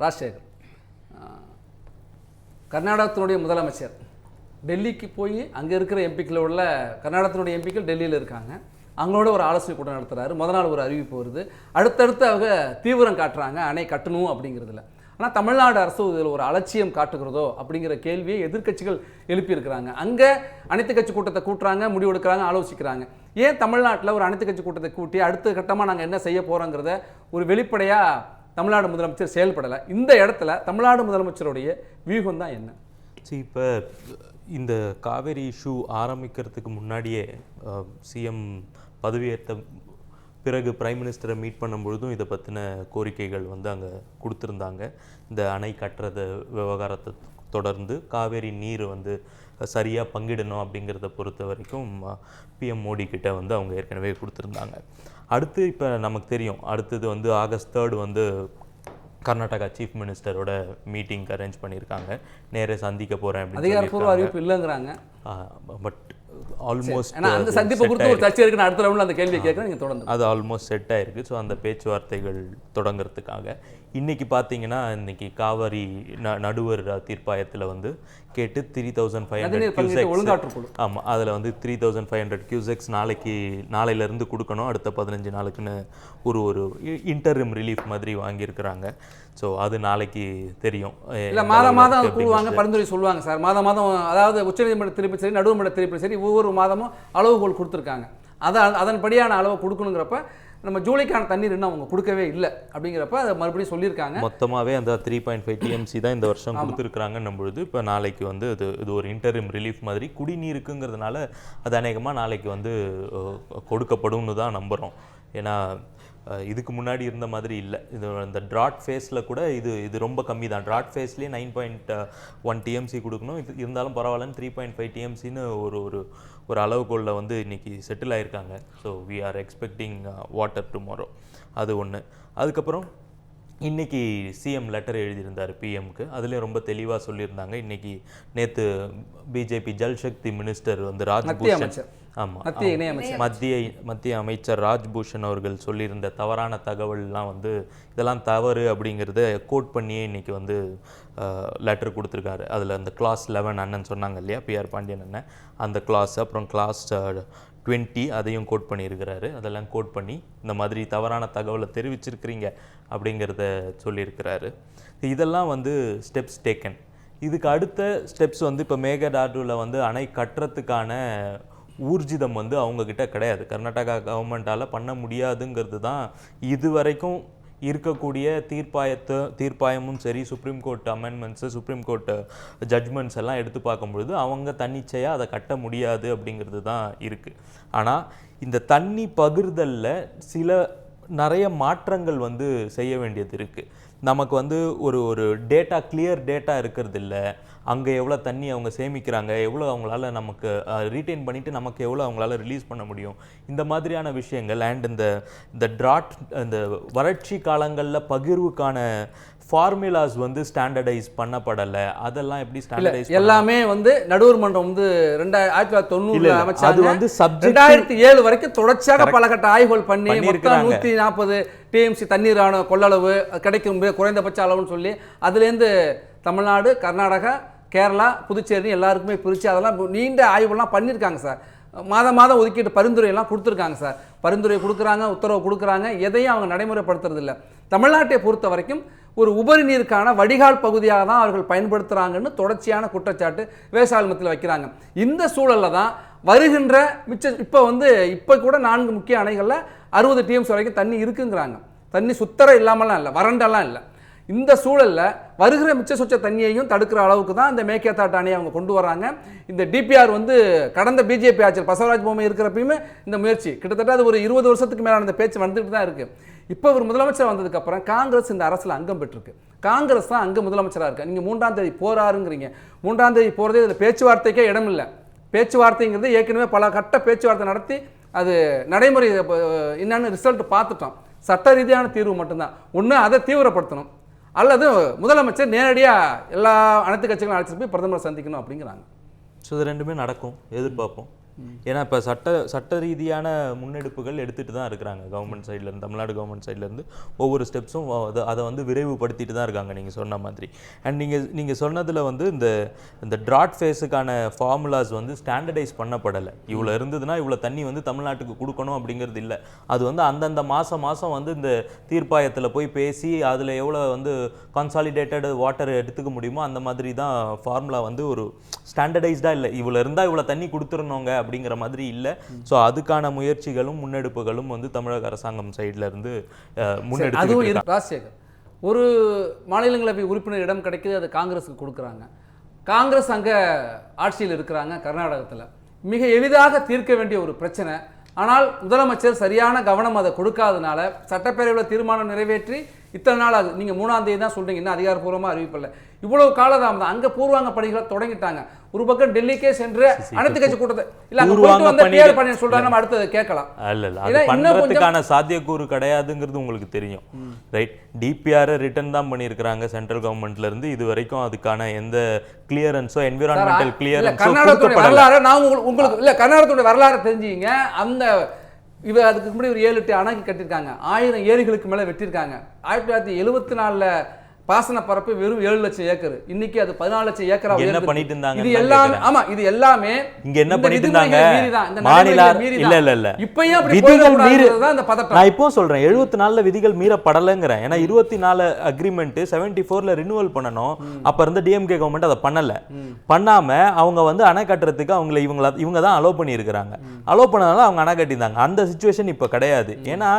ராஜசேகர், கர்நாடகத்தினுடைய முதலமைச்சர் டெல்லிக்கு போய் அங்கே இருக்கிற எம்பிக்கள் உள்ள கர்நாடகத்தினுடைய எம்பிக்கள் டெல்லியில் இருக்காங்க, அவங்களோட ஒரு ஆலோசனை கூட்டம் நடத்துகிறாரு. முதல் நாள் ஒரு அறிவிப்பு வருது, அடுத்தடுத்து அவங்க தீவிரம் காட்டுறாங்க அணை கட்டணும் அப்படிங்கிறதுல. ஆனால் தமிழ்நாடு அரசு இதில் ஒரு அலட்சியம் காட்டுகிறதோ அப்படிங்கிற கேள்வியை எதிர்க்கட்சிகள் எழுப்பியிருக்கிறாங்க. அங்கே அனைத்து கட்சி கூட்டத்தை கூட்டுறாங்க, முடிவெடுக்கிறாங்க, ஆலோசிக்கிறாங்க. ஏன் தமிழ்நாட்டில் ஒரு அனைத்து கட்சி கூட்டத்தை கூட்டி அடுத்த கட்டமாக நாங்கள் என்ன செய்ய போகிறோங்கிறத ஒரு வெளிப்படையாக தமிழ்நாடு முதலமைச்சர் செயல்படலை. இந்த இடத்துல தமிழ்நாடு முதலமைச்சருடைய வியூகம் தான் என்ன? இப்போ இந்த காவேரி இஷ்யூ ஆரம்பிக்கிறதுக்கு முன்னாடியே சிஎம் பதவியேற்ற பிறகு பிரைம் மினிஸ்டரை மீட் பண்ணும்பொழுதும் இதை பற்றின கோரிக்கைகள் வந்து அங்கே கொடுத்துருந்தாங்க. இந்த அணை கட்டுறது விவகாரத்தை தொடர்ந்து காவேரி நீர் வந்து சரியாக பங்கிடணும் அப்படிங்கிறத பொறுத்த வரைக்கும் பிஎம் மோடி கிட்ட வந்து அவங்க ஏற்கனவே கொடுத்துருந்தாங்க. அடுத்து இப்போ நமக்கு தெரியும், அடுத்தது வந்து ஆகஸ்ட் 3 வந்து கர்நாடகா சீஃப் மினிஸ்டரோட மீட்டிங் அரேஞ்ச் பண்ணியிருக்காங்க. நேரே சந்திக்க போகிறேன் அப்படின்னு அதிகாரப்பூர்வ அறிவிப்பு இல்லைங்கிறாங்க. பட் ஆல்மோஸ்ட் அந்த சந்திப்பை கொடுத்து ஒரு சர்ச்சை இருக்குன்னு அடுத்த ரவுண்டில் அந்த கேள்வியை கேட்குறேன், நீங்கள் தொடர்ந்து. அது ஆல்மோஸ்ட் செட் ஆயிருக்கு. ஸோ அந்த பேச்சுவார்த்தைகள் தொடங்கிறதுக்காக இன்றைக்கி பார்த்தீங்கன்னா இன்றைக்கி காவிரி நடுவர் தீர்ப்பாயத்தில் வந்து கேட்டு 3500 கியூசெக்ஸ், ஆமாம் அதில் வந்து 3500 கியூசெக்ஸ் நாளையிலேருந்து கொடுக்கணும், அடுத்த 15 நாளுக்குன்னு ஒரு இன்டரிம் ரிலீஃப் மாதிரி வாங்கியிருக்கிறாங்க. ஸோ அது நாளைக்கு தெரியும். இல்லை மாதம் மாதம் கூடுவாங்க, பரிந்துரை சொல்லுவாங்க சார். மாதம் அதாவது உச்சநீதிமன்ற தீர்ப்பு சரி, நடுவர்மன்ற தீர்ப்பு சரி, ஒவ்வொரு மாதமும் அளவுகோல் கொடுத்துருக்காங்க. அதன்படியான அளவை கொடுக்கணுங்கிறப்ப நம்ம ஜூலைக்கான தண்ணீர் இன்னும் அவங்க கொடுக்கவே இல்லை அப்படிங்கிறப்ப அதை மறுபடியும் சொல்லியிருக்காங்க. மொத்தமாகவே அந்த 3.5 TMC தான் இந்த வருஷம் கொடுத்துருக்குறாங்கன்னும் பொழுது இப்போ நாளைக்கு வந்து இது ஒரு இன்டரிம் ரிலீஃப் மாதிரி குடிநீருக்குங்கிறதுனால அது அநேகமாக நாளைக்கு வந்து கொடுக்கப்படும்னு தான் நம்புகிறோம். ஏன்னா இதுக்கு முன்னாடி இருந்த மாதிரி இல்லை. இது இந்த ட்ராட் ஃபேஸில் கூட இது ரொம்ப கம்மி தான். ட்ராட் ஃபேஸ்லேயே 9.1 TMC கொடுக்கணும். இது இருந்தாலும் பரவாயில்லன்னு 3.5 TMCன்னு ஒரு அளவுகோலில் வந்து இன்றைக்கி செட்டில் ஆகிருக்காங்க. So we are expecting water tomorrow. அது ஒன்று. அதுக்கப்புறம் இன்றைக்கி சிஎம் லெட்டர் எழுதியிருந்தார் பிஎம்க்கு. அதிலே ரொம்ப தெளிவாக சொல்லியிருந்தாங்க. இன்றைக்கி நேற்று பிஜேபி ஜல்சக்தி மினிஸ்டர் வந்து ராஜ்பூஷன், ஆமாம் மத்திய அமைச்சர் ராஜ்பூஷன் அவர்கள் சொல்லியிருந்த தவறான தகவல்லாம் வந்து இதெல்லாம் தவறு அப்படிங்கிறத கோட் பண்ணியே இன்றைக்கி வந்து லெட்டர் கொடுத்துருக்காரு. அதில் அந்த கிளாஸ் 11 அண்ணன் சொன்னாங்க இல்லையா, பிஆர் பாண்டியன் அண்ணன், அந்த கிளாஸ் அப்புறம் கிளாஸ் 20 அதையும் கோட் பண்ணியிருக்கிறாரு. அதெல்லாம் கோட் பண்ணி இந்த மாதிரி தவறான தகவலை தெரிவிச்சிருக்கிறீங்க அப்படிங்கிறத சொல்லியிருக்கிறாரு. இதெல்லாம் வந்து ஸ்டெப்ஸ் டேக்கன். இதுக்கு அடுத்த ஸ்டெப்ஸ் வந்து இப்போ மேகதாதுவில் வந்து அணை கட்டுறதுக்கான ஊர்ஜிதம் வந்து அவங்கக்கிட்ட கிடையாது. கர்நாடகா கவர்மெண்ட்டால் பண்ண முடியாதுங்கிறது தான் இதுவரைக்கும் இருக்கக்கூடிய தீர்ப்பாயமும் சரி, supreme court amendments, supreme court judgments எல்லாம் எடுத்து பார்க்கும்பொழுது அவங்க தன்னிச்சையாக அதை கட்ட முடியாது அப்படிங்கிறது தான் இருக்குது. ஆனால் இந்த தண்ணி பகிர்தலில் நிறைய மாற்றங்கள் வந்து செய்ய வேண்டியது இருக்குது. நமக்கு வந்து ஒரு டேட்டா, கிளியர் டேட்டா இருக்கிறது இல்லை. அங்கே எவ்வளோ தண்ணி அவங்க சேமிக்கிறாங்க, எவ்வளோ அவங்களால நமக்கு ரீட்டைன் பண்ணிவிட்டு நமக்கு எவ்வளோ அவங்களால ரிலீஸ் பண்ண முடியும், இந்த மாதிரியான விஷயங்கள். அண்ட் இந்த ட்ராட், இந்த வறட்சி காலங்களில் பகிர்வுக்கான ஃபார்முலாஸ் வந்து ஸ்டாண்டர்டைஸ் பண்ணப்படலை. அதெல்லாம் எப்படி ஸ்டாண்டர்டைஸ்? எல்லாமே வந்து நடுவர் மன்றம் வந்து 1990 அமைச்சாங்க. அது வந்து 2007 வரைக்கும் தொடர்ச்சியாக பல கட்ட ஆய்வுகள் பண்ணி 140 TMC தண்ணீரான கொள்ளளவு கிடைக்கும் குறைந்தபட்ச அளவுன்னு சொல்லி அதுலேருந்து தமிழ்நாடு, கர்நாடகா, கேரளா, புதுச்சேரி எல்லாருக்குமே பிரித்து அதெல்லாம் நீண்ட ஆய்வுலாம் பண்ணியிருக்காங்க சார். மாதம் ஒதுக்கீட்டு பரிந்துரையெல்லாம் கொடுத்துருக்காங்க சார். பரிந்துரை கொடுக்குறாங்க, உத்தரவு கொடுக்குறாங்க, எதையும் அவங்க நடைமுறைப்படுத்துறதில்லை. தமிழ்நாட்டை பொறுத்த வரைக்கும் ஒரு உபரி நீருக்கான வடிகால் பகுதியாக தான் அவர்கள் பயன்படுத்துகிறாங்கன்னு தொடர்ச்சியான குற்றச்சாட்டு விவசாயத்தில் வைக்கிறாங்க. இந்த சூழலில் தான் வருகின்ற இப்போ கூட 4 முக்கிய அணைகளில் 60 TMC வரைக்கும் தண்ணி இருக்குங்கிறாங்க. தண்ணி சுத்தரம் இல்லாமலாம் இல்லை, வறண்டெல்லாம் இல்லை. இந்த சூழலில் வருகிற மிச்ச சொச்ச தண்ணியையும் தடுக்கிற அளவுக்கு தான் இந்த மேகதாது அணையை அவங்க கொண்டு வராங்க. இந்த டிபிஆர் வந்து கடந்த பிஜேபி ஆட்சியர் பசவராஜ் பொம்மை இருக்கிறப்பயுமே இந்த முயற்சி கிட்டத்தட்ட அது ஒரு 20 வருஷத்துக்கு மேலே அந்த பேச்சு வந்துட்டு தான் இருக்குது. இப்போ ஒரு முதலமைச்சர் வந்ததுக்கப்புறம் காங்கிரஸ் இந்த அரசில் அங்கம் பெற்றிருக்கு. காங்கிரஸ் தான் அங்கே முதலமைச்சராக இருக்கு. நீங்கள் 3ஆம் தேதி போறாருங்கிறீங்க. 3ஆம் தேதி போகிறதே இதில் பேச்சுவார்த்தைக்கே இடம் இல்லை. பேச்சுவார்த்தைங்கிறது ஏற்கனவே பல கட்ட பேச்சுவார்த்தை நடத்தி அது நடைமுறை என்னன்னு ரிசல்ட் பார்த்துட்டோம். சட்ட ரீதியான தீர்வு மட்டும்தான். ஒன்று அதை தீவிரப்படுத்தணும், அல்லது முதலமைச்சர் நேரடியாக எல்லா அனைத்து கட்சிகளும் அழைச்சிட்டு போய் பிரதமரை சந்திக்கணும் அப்படிங்கிறாங்க. ஸோ இது ரெண்டுமே நடக்கும், எதிர்பார்ப்போம். ஏன்னா இப்போ சட்ட ரீதியான முன்னெடுப்புகள் எடுத்துகிட்டு தான் இருக்கிறாங்க கவர்மெண்ட் சைட்லேருந்து, தமிழ்நாடு கவர்மெண்ட் சைட்லேருந்து ஒவ்வொரு ஸ்டெப்ஸும் அதை வந்து விரைவுபடுத்திட்டு தான் இருக்காங்க நீங்கள் சொன்ன மாதிரி. அண்ட் நீங்கள் சொன்னதில் வந்து இந்த ட்ராட் ஃபேஸுக்கான ஃபார்முலாஸ் வந்து ஸ்டாண்டர்டைஸ் பண்ணப்படலை. இவ்வளோ இருந்ததுன்னா இவ்வளோ தண்ணி வந்து தமிழ்நாட்டுக்கு கொடுக்கணும் அப்படிங்கிறது இல்லை. அது வந்து அந்தந்த மாதம் வந்து இந்த தீர்ப்பாயத்தில் போய் பேசி அதில் எவ்வளோ வந்து கன்சாலிடேட்டட் வாட்டர் எடுத்துக்க முடியுமோ அந்த மாதிரி தான் ஃபார்முலா வந்து ஒரு ஸ்டாண்டர்டைஸ்டாக இல்லை. இவ்வளோ இருந்தால் இவ்வளோ தண்ணி கொடுத்துருணுங்க அப்படிங்கிற மாதிரி இல்லை. ஸோ அதுக்கான முயற்சிகளும் முன்னெடுப்புகளும் வந்து தமிழக அரசாங்கம் சைட்ல இருந்து முன்னெடுத்து. ராஜசேகர், ஒரு மாநிலங்களவை உறுப்பினர் இடம் கிடைக்குது, அது காங்கிரஸுக்கு கொடுக்குறாங்க. காங்கிரஸ் அங்கே ஆட்சியில் இருக்கிறாங்க கர்நாடகத்தில். மிக எளிதாக தீர்க்க வேண்டிய ஒரு பிரச்சனை. ஆனால் முதலமைச்சர் சரியான கவனம் அதை கொடுக்காதனால சட்டப்பேரவையில் தீர்மானம் நிறைவேற்றி இத்தனை நாள் ஆகுது. நீங்கள் 3ஆம் தேதி தான் சொல்கிறீங்க, இன்னும் அதிகாரப்பூர்வமாக அறிவிப்பில்லை. இவ்வளவு காலதாமதம். அங்கே பூர்வாங்க பணிகளை தொடங்கிட்டாங்க. ஒரு பக்கம் டெல்லிக்கே சென்று அனைத்து கட்சி கூட்டத்தை இல்லை அங்கே போயிட்டு வந்து பேர் பண்ணி சொல்கிறாங்க. நம்ம அடுத்தது கேட்கலாம். பண்ணுறதுக்கான சாத்தியக்கூறு கிடையாதுங்கிறது உங்களுக்கு தெரியும், ரைட்? டிபிஆரை ரிட்டர்ன் தான் பண்ணியிருக்கிறாங்க சென்ட்ரல் கவர்மெண்ட்ல இருந்து. இது வரைக்கும் அதுக்கான எந்த கிளியரன்ஸோ என்விரான்மெண்டல் கிளியரன்ஸோ கர்நாடகத்தோட வரலாறு நான் உங்களுக்கு இல்லை கர்நாடகத்தோட வரலாறு தெரிஞ்சுங்க. அந்த அதுக்கு முன்னாடி ஒரு 7-8 அணைக்கு கட்டியிருக்காங்க, 1000 ஏரிகளுக்கு மேலே வெட்டியிருக்காங்க. 1974 பாசன பரப்பு வெறும் 7 லட்சம் ஏக்கர். இன்னைக்கு அது 14 லட்சம் ஏக்கரா என்ன பண்ணிட்டு இருந்தாங்க? இது எல்லாமே ஆமா, இது எல்லாமே இங்க என்ன பண்ணிட்டு இருந்தாங்க? மாநில இல்ல இப்பயும் அப்படி விதிகள் மீறதான் இந்த பதட்டம். நான் இப்போ சொல்றேன் 74ல விதிகள் மீறப்படலங்கறேன். ஏன்னா 24 அக்ரிமெண்ட் 74ல ரினியூவல் பண்ணனும். அப்ப இருந்த டிஎம்கே கவர்மெண்ட் அதை பண்ணாம அவங்க வந்து அணை கட்டுறதுக்கு இவங்க தான் அலோ பண்ணி இருக்காங்க. அலோ பண்ணனால அவங்க அணை கட்டிட்டாங்க. அந்த சிச்சுவேஷன் இப்ப கிடையாது. ஏன்னா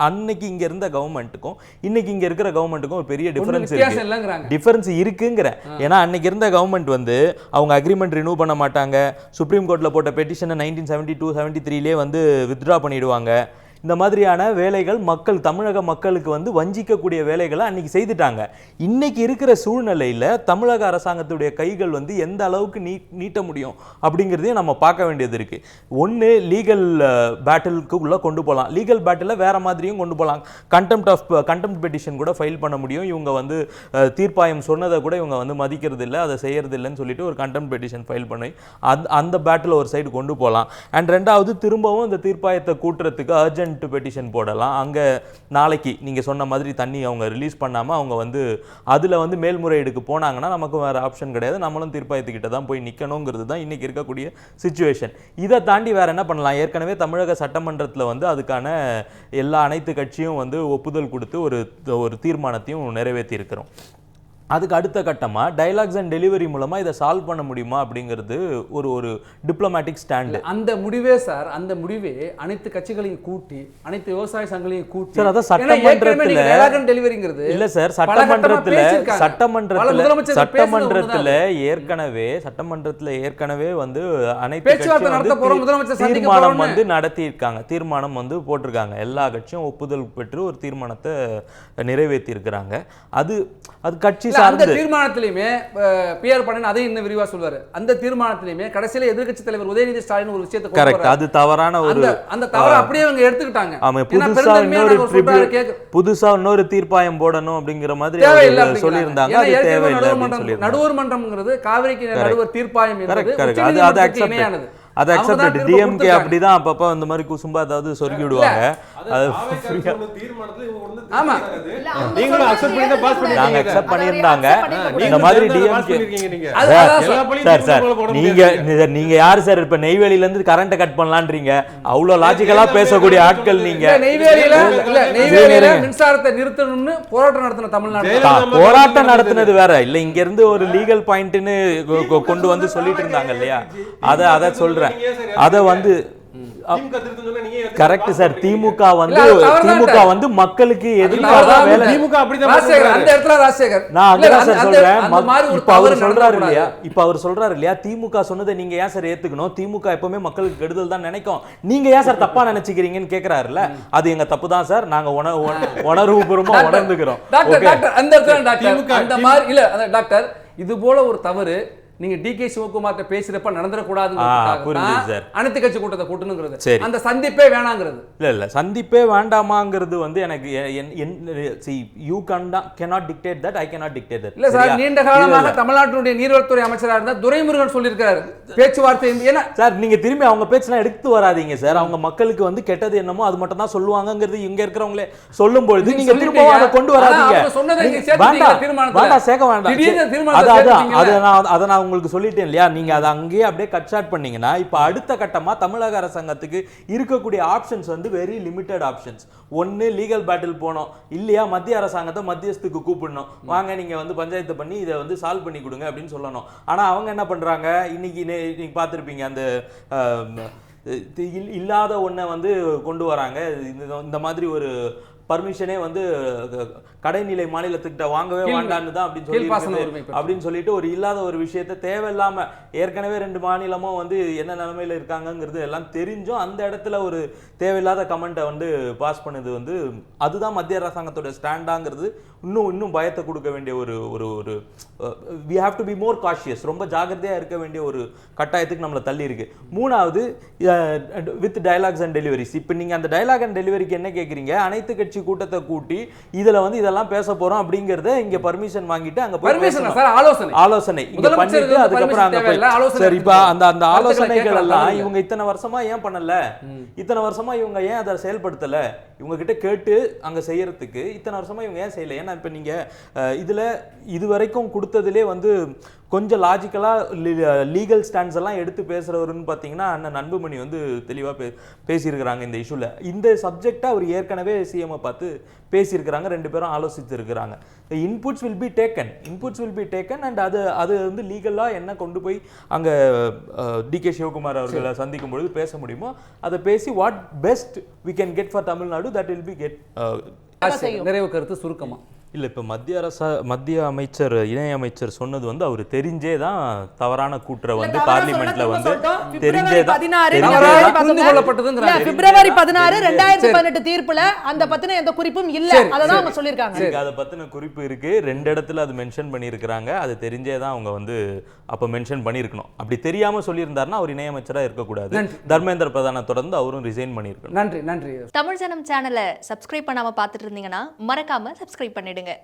அன்னைக்கு இங்க இருந்த கவர்மெண்ட்டுக்கும் இன்னைக்கு இங்க இருக்கிற கவர்மெண்ட்டுக்கும் ஒரு பெரிய டிஃபரன்ஸ் இருக்குங்கிற. ஏன்னா அன்னைக்கு இருந்த கவர்மெண்ட் வந்து அவங்க அக்ரிமெண்ட் ரினியூ பண்ண மாட்டாங்க. சுப்ரீம் கோர்ட்ல போட்ட பெட்டிஷனை 1972-73 வந்து வித்ட்ரா பண்ணிடுவாங்க. இந்த மாதிரியான வேலைகள் தமிழக மக்களுக்கு வந்து வஞ்சிக்கக்கூடிய வேலைகளை அன்னைக்கு செய்துட்டாங்க. இன்னைக்கு இருக்கிற சூழ்நிலையில தமிழக அரசாங்கத்துடைய கைகள் வந்து எந்த அளவுக்கு நீட்ட முடியும் அப்படிங்கிறதையும் நம்ம பார்க்க வேண்டியது இருக்கு. ஒன்று லீகல் பேட்டிலுக்கு உள்ள கொண்டு போகலாம். லீகல் பேட்டில் வேற மாதிரியும் கொண்டு போகலாம். கண்டெம்ட் பெட்டிஷன் கூட ஃபைல் பண்ண முடியும். இவங்க வந்து தீர்ப்பாயம் சொன்னதை கூட இவங்க வந்து மதிக்கிறது இல்லை, அதை செய்யறது இல்லைன்னு சொல்லிட்டு ஒரு கண்டெம்ட் பெட்டிஷன் ஃபைல் பண்ணி அந்த பேட்டில் ஒரு சைடு கொண்டு போகலாம். அண்ட் ரெண்டாவது திரும்பவும் இந்த தீர்ப்பாயத்தை கூட்டுறதுக்கு அர்ஜென்ட் பெட்டிஷன் போடலாம். அங்க நாளைக்கு நீங்க சொன்ன மாதிரி தண்ணி அவங்க ரிலீஸ் பண்ணாம அவங்க வந்து அதுல வந்து மேல்முறையீடுக்கு போனாங்கன்னா நமக்கு வேற ஆப்ஷன் கிடையாது, நம்மளும் தீர்ப்பாயத்துக்கிட்ட தான் போய் நிக்கணுங்கிறது தான் இன்னைக்கு இருக்கக்கூடிய சிச்சுவேஷன். இதை தாண்டி வேற என்ன பண்ணலாம்? ஏற்கனவே தமிழக சட்டமன்றத்தில் வந்து அதுக்கான அனைத்து கட்சியும் வந்து ஒப்புதல் கொடுத்து ஒரு தீர்மானத்தையும் நிறைவேற்றி இருக்கிறோம். அதுக்கு அடுத்த கட்டமாக டைலாக்ஸ் அண்ட் டெலிவரி மூலமாக இதை சால்வ் பண்ண முடியுமா அப்படிங்கிறது ஒரு டிப்ளமேட்டிக் ஸ்டாண்டு. அந்த முடிவே சார், அந்த முடிவே அனைத்து கட்சிகளையும் கூட்டி அனைத்து விவசாய சங்கங்களையும் கூட்டி சார், அதான் சட்டமன்றத்தில் டெலிவரிங்கிறது இல்லை சார். சட்டமன்றத்தில் ஏற்கனவே வந்து அனைத்து தீர்மானம் வந்து நடத்தியிருக்காங்க, தீர்மானம் வந்து போட்டிருக்காங்க. எல்லா கட்சியும் ஒப்புதல் பெற்று ஒரு தீர்மானத்தை நிறைவேற்றி இருக்கிறாங்க. அது கட்சி அந்த தீர்மானத்திலேயுமே பிஆர் பண்ணன் அதை இன்னும் விரிவா சொல்வாரு. அந்த தீர்மானத்திலேயுமே கடைசியில எதிர்க்கட்சி தலைவர் உதயநிதி ஸ்டாலின் ஒரு விஷயத்தை கரெக்ட், அது தவறான அந்த தவறை அப்படியே அவங்க எடுத்துக்கிட்டாங்க. ஆமா, புதுசா இன்னொரு தீர்ப்பாயம் போடணும் அப்படிங்கிற மாதிரி சொல்லியிருந்தாங்க. அது தேவையில்லை. நடுவர் மன்றம்ங்கிறது காவிரிக்கு நடுவர் தீர்ப்பாயம் இணையானது. அதை அக்செப்ட் டிஎம்கே அப்படிதான் அப்பப்ப இந்த மாதிரி குசும்பா ஏதாவது சொருகி விடுவாங்க. நாங்க அக்செப்ட் பண்ணியிருந்தாங்க இந்த மாதிரி டிஎம்கே. நீங்க யாரு சார் இப்ப நெய்வேலியில இருந்து கரண்ட் கட் பண்ணலான்றீங்க? அவ்வளவு லாஜிக்கலா பேசக்கூடிய ஆட்கள் நீங்க. நெய்வேலியில மின்சாரத்தை நிறுத்தணும்னு போராட்டம் நடத்தின தமிழ்நாடு போராட்டம் நடத்தினது வேற இல்ல, இங்க இருந்து ஒரு லீகல் பாயிண்ட்னு கொண்டு வந்து சொல்லிட்டு இருந்தாங்க இல்லையா? அத சொல்றேன். அத வந்து கரெக்ட் சார். திமுக வந்து மக்களுக்கு எதிராக வேலை. திமுக அப்படிதான் அந்த இடத்துல ராஜசேகர் நான் அங்கதான் சார் சொல்றேன். இப்ப அவர் சொல்றாரு இல்லையா, திமுக சொன்னதை நீங்க ஏன் சார் ஏத்துக்கணும்? திமுக எப்பவுமே மக்களுக்கு கெடுதல் தான் நினைக்கும், நீங்க ஏன் சார் தப்பா நினைச்சுக்கிறீங்கன்னு கேக்குறாருல்ல. அது எங்க தப்பு தான் சார், நாங்க உணர்வுபூர்வமா உணர்ந்துக்கிறோம். அந்த இடத்துல டாக்டர் அந்த மாதிரி இல்ல டாக்டர், இது போல ஒரு தவறு நீங்க டிகே சிவகுமார்ட்ட பேசுறப்ப புரியுது நடந்துடக்கூடாதுங்கிறதுக்காக சார். அனைத்து கட்சி கூட்டத்தை கூட்டணுங்கிறது, சரி. அந்த சந்திப்பே வேணாங்கிறது. இல்ல சந்திப்பே வேண்டாமாங்கிறது வந்து எனக்கு you cannot dictate that, I cannot dictate that. இல்ல சார், நீண்ட காலமாக தமிழ்நாட்டினுடைய நீர்வளத்துறை அமைச்சரா இருந்தா துரைமுருகன் சொல்லியிருக்காரு பேச்சுவார்த்தை. ஏன்னா சார் நீங்க திரும்பி அவங்க பேச்செல்லாம் எடுத்து வராதீங்க சார். அவங்க மக்களுக்கு வந்து கெட்டது என்னமோ அது மட்டும் தான் சொல்லுவாங்கிறது இங்க இருக்கிறவங்களே சொல்லும் பொழுது நீங்க திரும்ப அதை கொண்டு வராதீங்க. வேண்டாம் சேர்க்க வேண்டாம். அதை நான் உங்களுக்கு சொல்லிட்டேன் இல்லையா, நீங்க அதை அங்கேயே அப்படியே கட் ஷார்ட் பண்ணீங்கன்னா இப்ப அடுத்த கட்டமா தமிழக அரசாங்கத்துக்கு இருக்கக்கூடிய ஆப்ஷன்ஸ் வந்து வெரி லிமிட்டட் ஆப்ஷன்ஸ். ஒன்னு லீகல் பேட்டில் போனோம், இல்லையா மத்திய அரசாங்கத்தை மத்தியஸ்துக்கு கூப்பிடணும், வாங்க நீங்க வந்து பஞ்சாயத்து பண்ணி இதை வந்து சால்வ் பண்ணி கொடுங்க அப்படின்னு சொல்லணும். ஆனா அவங்க என்ன பண்றாங்க, இன்னைக்கு பார்த்திருப்பீங்க அந்த இல்லாத ஒன்றை வந்து கொண்டு வராங்க. இந்த மாதிரி ஒரு பர்மிஷனே வந்து கடைநிலை மாநிலத்துக்கிட்ட வாங்கவே வேண்டான்னு தான் அப்படின்னு சொல்லிட்டு ஒரு இல்லாத ஒரு விஷயத்தை தேவையில்லாம ஏற்கனவே 2 மாநிலமும் வந்து என்ன நிலைமையில இருக்காங்கிறது எல்லாம் தெரிஞ்சும் அந்த இடத்துல ஒரு தேவையில்லாத கமெண்ட்டை வந்து பாஸ் பண்ணது வந்து அதுதான் மத்திய அரசாங்கத்தோட ஸ்டாண்டாங்கிறது இன்னும் பயத்தை கொடுக்க வேண்டிய ஒரு we have to be more cautious. ரொம்ப ஜாக்கிரதையா இருக்க வேண்டிய ஒரு கட்டாயத்துக்கு நம்மளை தள்ளி இருக்கு. மூணாவது வித் டயலாக்ஸ் அண்ட் டெலிவரிஸ். இப்போ நீங்க அந்த டயலாக் அண்ட் டெலிவரிக்கு என்ன கேட்குறீங்க, அனைத்து கட்சி கூட்டத்தை கூட்டி இதுல வந்து இதெல்லாம் பேச போறோம் அப்படிங்கறத இங்க பர்மிஷன் வாங்கிட்டு அங்க ஆலோசனை இங்க பண்ணிட்டு அதுக்கப்புறம் அங்க போய் சரி இப்ப அந்த ஆலோசனைகள் எல்லாம் இவங்க இத்தனை வருஷமா ஏன் பண்ணல, இத்தனை வருஷமா இவங்க ஏன் அதை செயல்படுத்தல, இவங்க கிட்ட கேட்டு அங்க செய்யறதுக்கு இத்தனை வருஷமா இவங்க ஏன் செய்யல. ஏன்னா இப்ப நீங்க இதுல இதுவரைக்கும் கொடுத்ததுலே வந்து கொஞ்சம் லாஜிக்கலா லீகல் ஸ்டாண்ட்ஸ் எல்லாம் எடுத்து பேசுறவருன்னு பாத்தீங்கன்னா அண்ணன் அன்புமணி வந்து தெளிவா பேசியிருக்கிறாங்க இந்த இஷ்யூல. இந்த சப்ஜெக்டா அவர் ஏற்கனவே சிஎம் பார்த்து பேசியிருக்கிறாங்க, 2 பேரும் ஆலோசித்து இருக்கிறாங்க. Inputs will be taken and அது வந்து லீகலா என்ன கொண்டு போய் அங்க டிகே சிவகுமார் அவர்களை சந்திக்கும் பொழுது பேச முடியுமோ அதை பேசி what best we can get for Tamil Nadu that will be get. நிறைவு கருத்து சுருக்கமா இல்லை, இப்போ மத்திய அமைச்சர் இணை அமைச்சர் சொன்னது வந்து அவர் தெரிஞ்சே தான் தவறான கூற்றை வந்து பார்லிமெண்ட்ல வந்து தெரிஞ்சே தான் பிப்ரவரி 16 2018 தீர்ப்புல அந்த பத்தின எந்த குறிப்பும் இல்ல, அததான் அவங்க சொல்லிருக்காங்க. அதை பத்தின குறிப்பு இருக்கு, 2 இடத்துல அது மென்ஷன் பண்ணியிருக்கிறாங்க. அது தெரிஞ்சே தான் அவங்க வந்து அப்ப மென்ஷன் பண்ணியிருக்கணும். அப்படி தெரியாம சொல்லியிருந்தாருன்னா அவர் இணை அமைச்சரா இருக்கக்கூடாது. தர்மேந்திர பிரதானை தொடர்ந்து அவரும் ரிசைன் பண்ணியிருக்கணும். நன்றி. தமிழ் ஜனம் சேனலை சப்ஸ்கிரைப் பண்ணாம பார்த்துட்டு இருந்தீங்கன்னா மறக்காம சப்ஸ்கிரைப் பண்ணிடுங்க.